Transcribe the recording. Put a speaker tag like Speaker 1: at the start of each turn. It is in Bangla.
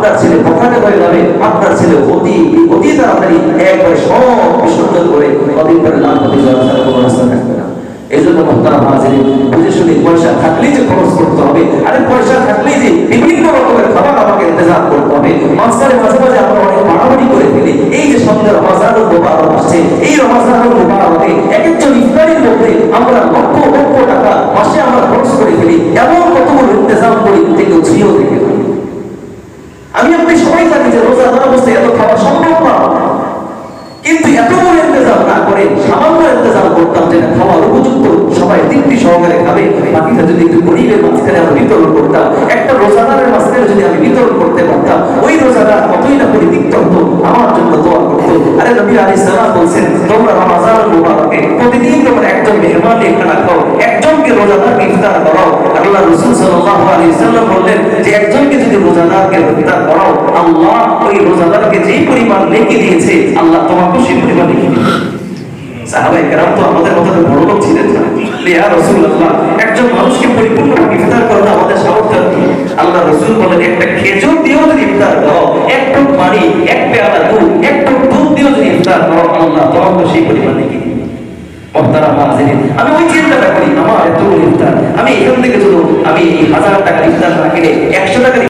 Speaker 1: আপনার ছেলে পকেটে হয়ে যাবে, আপনার ছেলে অতি অতি তাড়াতাড়ি একবার সব বিসর্জন করে কদিন পরে লাভ হতে যাওয়ার ছাড়া কোনো রাস্তা থাকবে না। এই জন্য মোহতারাম হাজিরিন, বুঝে শুনে পয়সা থাকলেই যে খরচ করতে হবে, আরে পয়সা থাকলেই যে বিভিন্ন রকমের খাবার আমাকে ইন্তজাম করতে হবে। মাঝখানে মাঝে মাঝে আমরা অনেক বাড়াবাড়ি করে ফেলি। এই যে সামনে রমজানুল মুবারক আসছে, এই রমজানুল মুবারকে এক একজন ইফতারির মধ্যে আমরা লক্ষ লক্ষ টাকা মাসে আমরা খরচ করে ফেলি। এমন কতগুলো ইন্তজাম করি যে কেউ ঝিও দেখে না। আমি আপনি সবাই জানি যে রোজাদার অবস্থায় এত খাওয়া সম্ভব না, কিন্তু এত বড় ইন্তজাম না করে সামান্য ইন্তজাম করতাম যেটা খাওয়ার উপযুক্ত, সবাই তৃপ্তি সহকারে খাবে। বাকিটা যদি একটু গরিবের মাঝখানে আমরা বিতরণ করতাম, একটা রোজাদারের মাঝখানে যদি আমি বিতরণ করতে পারতাম, ওই রোজাদার কতই না পরিতৃপ্ত হতো, আমার জন্য দোয়া করতো। আরে নবী আলাইহিস সালাম বলছেন, তোমরা রমজানুল মুবারকে প্রতিদিন তোমরা একজন মেহমানকে খানা খাও, একজনকে রোজাদারকে ইফতার করাও। আল্লাহ রাসূল সাল্লাল্লাহু আলাইহি ওয়াসাল্লাম বললেন যে একজনকে যদি রোজাদারকে ইফতার করাও, আল্লাহ ওই রোজাদারকে যেই পরিমাণ নেকি দিয়েছে, আল্লাহ তোমাকে সেই পরিমাণ নেকি দিবে। সাহাবায়ে কেরাম তো আমাদের মতো বড় লোক ছিলেন না। ইয়া রাসূলুল্লাহ, একজন মানুষকে পরিপূর্ণভাবে ইফতার করানো আমাদের সামর্থ্য নেই। আল্লাহ রাসূল বলেন, একটা খেজুর দিয়েও যদি ইফতার করো, এক টুক পানি, এক পেয়ালা দুধ, এক টুক দুধ দিয়েও যদি ইফতার করো, আল্লাহ তোমাকে সেই পরিমাণ নেকি দিবে। মোহতারাম হাজিরিন, আমি ওই চিন্তাটা করি, আমার এত ইফতার, আমি এখান থেকে যদি আমি 1000 টাকার ইফতার না কিনে 100 টাকার